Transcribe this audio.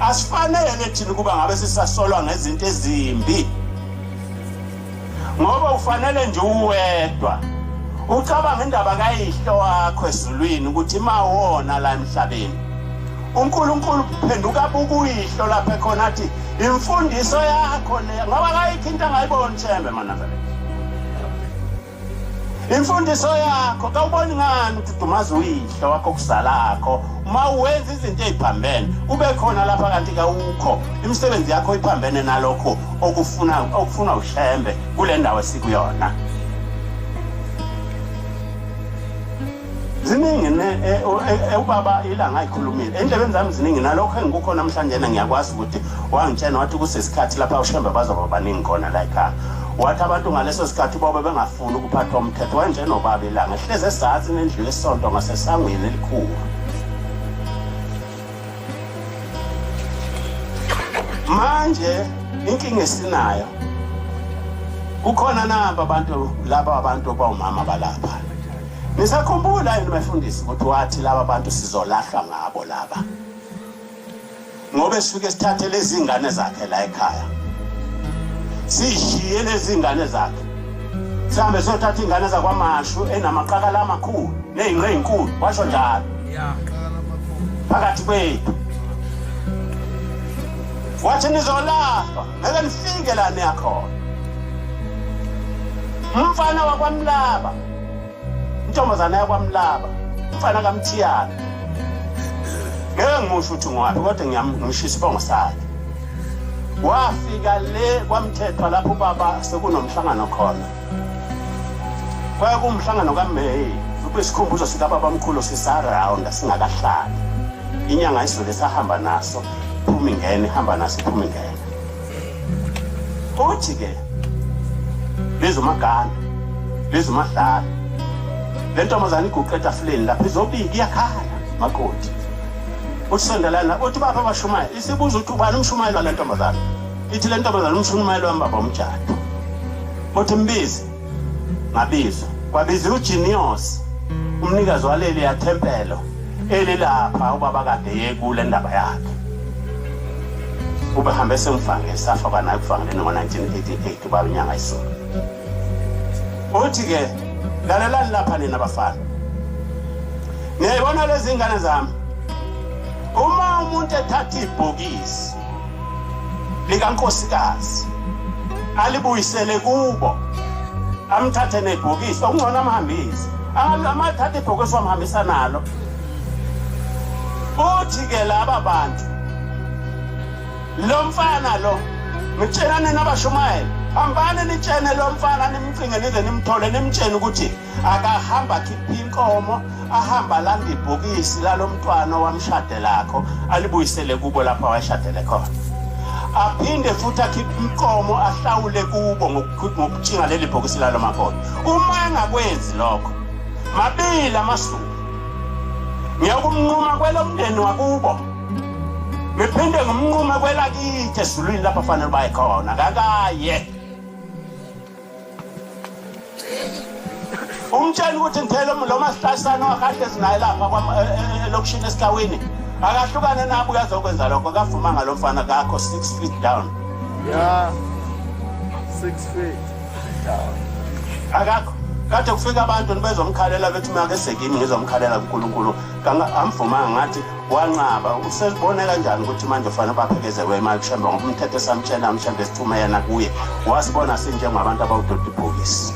asifanele thina kuba ngabe sisasolwa ngezinto ezimbi ngoba ufanele nje uwedwa ucabanga indaba kayihlo wakho ezulwini ukuthi mawona la emhlabeni uNkulunkulu phenduka bukuyihlo lapha khona athi imfundiso yakho le ngoba kayikho into angayiboni Thembe mana vele imfundiso yakho kawuboni ngani ukuthi dumaza uyihlo wakho kusalakho uma uwenza izinto eziphambene ube khona lapha kanti kawukho imisebenzi yakho iphambene nalokho okufuna uHlembe kule ndawo esikuyona ziningi ubaba ilanga ayikhulumile endlebeni zami ziningi nalokho engikho namhlanje ngiyakwazi ukuthi wangitshena wathi kusesikhathi lapha uHlembe bazoba baningi khona la ekhaya wathi abantu ngaleso sikhathi bobe bengafuni ukuphathwa umthetho kanje nobaba ilanga ehleze esazi nendlu yesonto ngasesangweni elikhulu manje inkinga esinayo kukhona naba abantu bawumama balapha nisakhumbula yini bafundisi ukuthi wathi laba bantu sizolahla ngabo laba ngoba sifike sithathe lezi zingane zakhe la ekhaya sishiye lezi zingane zakhe sihambe sothatha ingane zakwaMashu enamaqakala amakhulu nezingqe ezinkulu washo njalo phakathi kwethu wathi nizolahlwa ngeke nifike la niyakhona umfana wakwaMlaba intombazana yakwaMlaba umfana kaMthiyana ngeke ngisho ukuthi ngwapi kodwa ngiyamshisa isibongo sakhe wafika le kwamthethwa lapho baba sekunomhlangano khona kwakumhlangano kaMeyi ubesikhumbuzo sika baba omkhulu sisaraunda singakahlali inyanga isizwe sahamba naso phuma ingene hamba naso phuma ingene uthi ke lezomagana lezomahlala lentombazana iguqeda afuleni lapha izobika iyakhala makoti usondelana uthi baba bashumayela isibuza ukuthi ubani umshumayelo walentombazana ithi lentombazana umshumayelo wambaba umtshado uthi mbizi ngabizo kwabiza uGenius umnikazi waleli yathempelo elilapha ubaba kade yekule ndaba yakhe ubehambe semfange safa bana kufanele ngo1988 ubaba inyanga isonto uthi ke lalelani lapha nina bafana ngiyabona lezi ngane zami uma umuntu ethatha ibhokisi likankosikazi alibuyisele kubo amthathe nebhokisi okungcono amhambise amathatha ibhokisi wamhambisa nalo uthi ke laba bantu lo mfana lo ngitshela nina abashumayela hambani nitshene lo mfana nimcinge nize nimthole nimtshene ukuthi akahamba khipha inkomo ahamba landa ibhokisi lalomntwana wamshade lakho alibuyisele kubo lapha washadele khona aphinde futhi akhipha inkomo ahlawule kubo ngokutshinga leli bhokisi lalomakhono uma engakwenzi lokho mabili amasuku ngiyakumnquma kwelomndeni wakubo ngiphinde ngumnquma kwelakithi ezulwini lapha fanele bayikhona kakaye umtshela ukuthi ngithele lo masihlasana wakahle sinaye lapha elokushini esikawini akahlukane nabo uyazokwenza lokho kavuma ngalomfana kakho 6 feet down yeah 6 feet down akakho kade kufika abantu nibezomkhalela bethi manje sekimi ngizomkhalela uNkulunkulu amvuma ngathi wanqaba usezibone kanjani ukuthi manje ufanele baphekeze kwemali Thembe ngoba umthetho esamtshela mhlambe sithuma yena kuye wasibona sinjengabantu abawudoda ibhokisi